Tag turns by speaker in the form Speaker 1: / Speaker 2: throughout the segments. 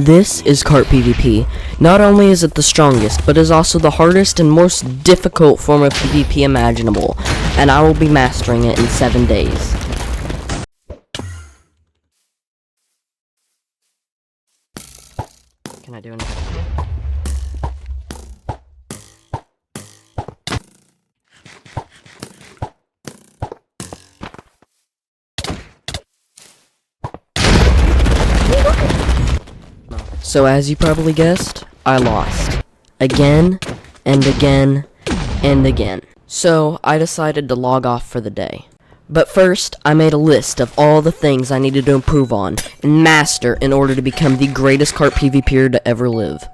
Speaker 1: This is Cart PvP. Not only is it the strongest, but is also the hardest and most difficult form of PvP imaginable, and I will be mastering it in 7 days. Can I do anything? So as you probably guessed, I lost. Again, and again, and again. So I decided to log off for the day. But first, I made a list of all the things I needed to improve on and master in order to become the greatest cart PvPer to ever live.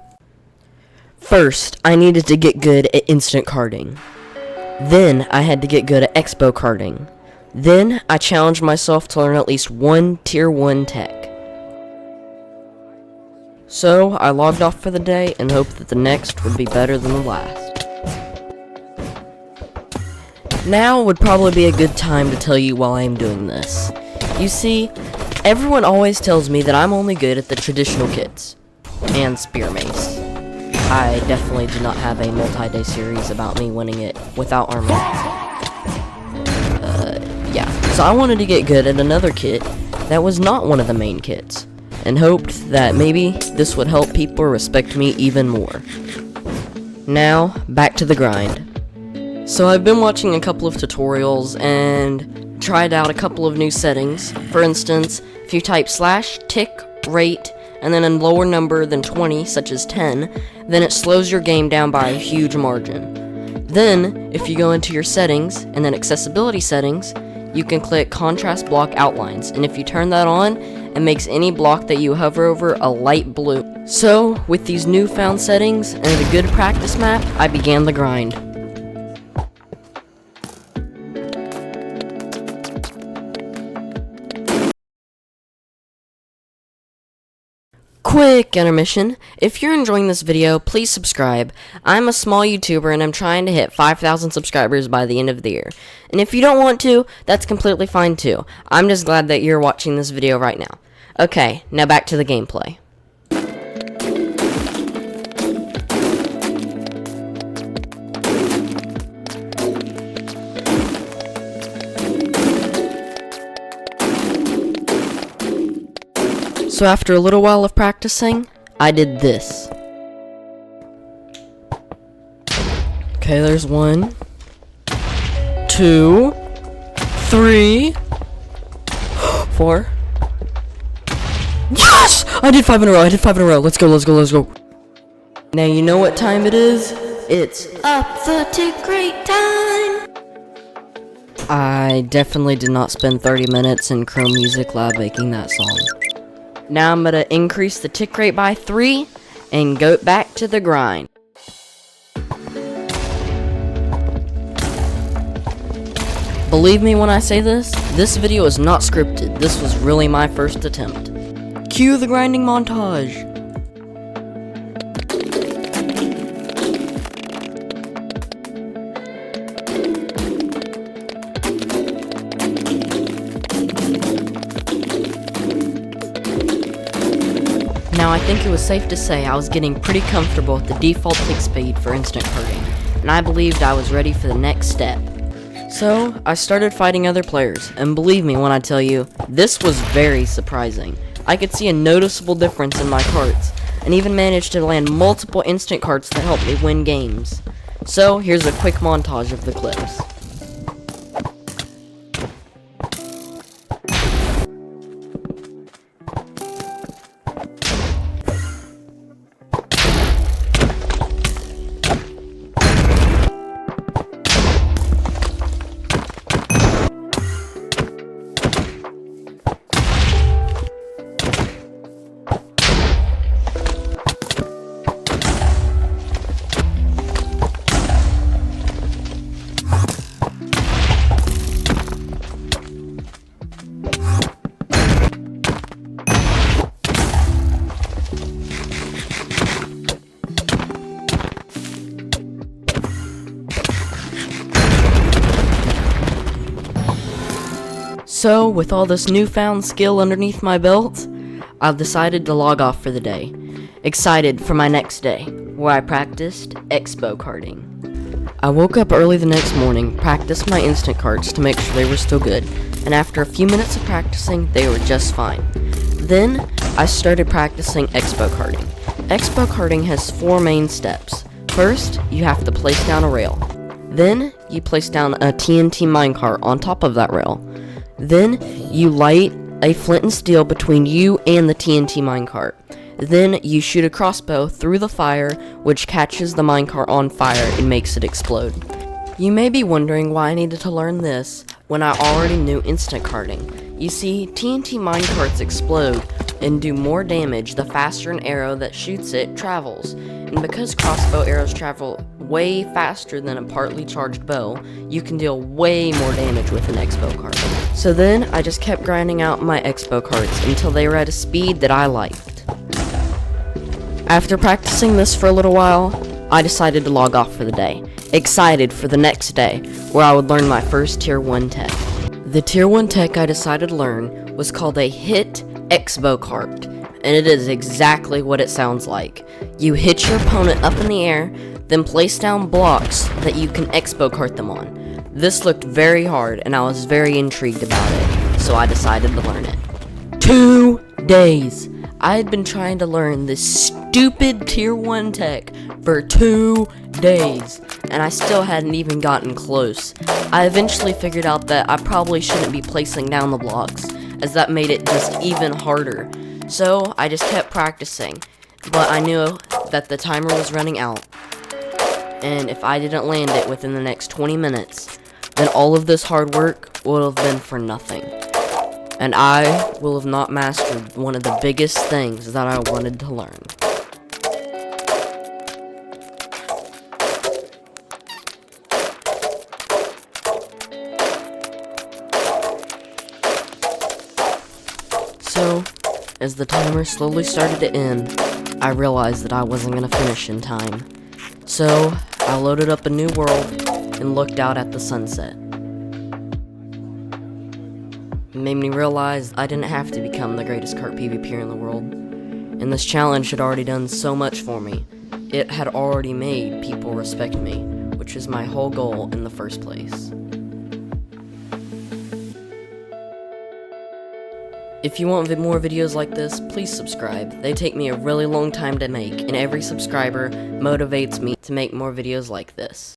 Speaker 1: First, I needed to get good at instant carting. Then, I had to get good at expo carting. Then, I challenged myself to learn at least one tier 1 tech. So, I logged off for the day and hoped that the next would be better than the last. Now would probably be a good time to tell you why I'm doing this. You see, everyone always tells me that I'm only good at the traditional kits and spear mace. I definitely do not have a multi-day series about me winning it without armor. Yeah, so I wanted to get good at another kit that was not one of the main kits, and hoped that maybe this would help people respect me even more. Now, back to the grind. So I've been watching a couple of tutorials and tried out a couple of new settings. For instance, if you type / tick rate and then a lower number than 20, such as 10, then it slows your game down by a huge margin. Then, if you go into your settings and then accessibility settings, you can click contrast block outlines, and if you turn that on, it makes any block that you hover over a light blue. So, with these newfound settings and a good practice map, I began the grind. Quick intermission. If you're enjoying this video, please subscribe. I'm a small YouTuber and I'm trying to hit 5,000 subscribers by the end of the year. And if you don't want to, that's completely fine too. I'm just glad that you're watching this video right now. Okay, now back to the gameplay. So after a little while of practicing, I did this. Okay, there's 1, 2, 3, 4. Yes! I did 5 in a row, Let's go. Now you know what time it is? It's up the tick rate time! I definitely did not spend 30 minutes in Chrome Music Lab making that song. Now I'm gonna increase the tick rate by 3 and go back to the grind. Believe me when I say this video is not scripted. This was really my first attempt. Cue the grinding montage. Now, I think it was safe to say I was getting pretty comfortable with the default tick speed for instant carting, and I believed I was ready for the next step. So, I started fighting other players, and believe me when I tell you, this was very surprising. I could see a noticeable difference in my carts, and even managed to land multiple instant carts that helped me win games. So, here's a quick montage of the clips. So, with all this newfound skill underneath my belt, I decided to log off for the day, excited for my next day, where I practiced expo carting. I woke up early the next morning, practiced my instant carts to make sure they were still good, and after a few minutes of practicing, they were just fine. Then, I started practicing expo carting. Expo carting has 4 main steps. First, you have to place down a rail. Then, you place down a TNT minecart on top of that rail. Then, you light a flint and steel between you and the TNT minecart. Then, you shoot a crossbow through the fire, which catches the minecart on fire and makes it explode. You may be wondering why I needed to learn this when I already knew instant carting. You see, TNT minecarts explode and do more damage the faster an arrow that shoots it travels. And because crossbow arrows travel way faster than a partly charged bow, you can deal way more damage with an expo cart. So then, I just kept grinding out my expo carts until they were at a speed that I liked. After practicing this for a little while, I decided to log off for the day, excited for the next day, where I would learn my first Tier 1 tech. The Tier 1 tech I decided to learn was called a hit expo cart, and it is exactly what it sounds like. You hit your opponent up in the air, then place down blocks that you can expo cart them on. This looked very hard, and I was very intrigued about it, so I decided to learn it. 2 days! I had been trying to learn this stupid Tier 1 tech for 2 days, and I still hadn't even gotten close. I eventually figured out that I probably shouldn't be placing down the blocks, as that made it just even harder. So, I just kept practicing, but I knew that the timer was running out, and if I didn't land it within the next 20 minutes, then all of this hard work would have been for nothing. And I will have not mastered one of the biggest things that I wanted to learn. So, as the timer slowly started to end, I realized that I wasn't going to finish in time. So, I loaded up a new world and looked out at the sunset. It made me realize I didn't have to become the greatest cart PvPer in the world. And this challenge had already done so much for me. It had already made people respect me, which is my whole goal in the first place. If you want more videos like this, please subscribe. They take me a really long time to make, and every subscriber motivates me to make more videos like this.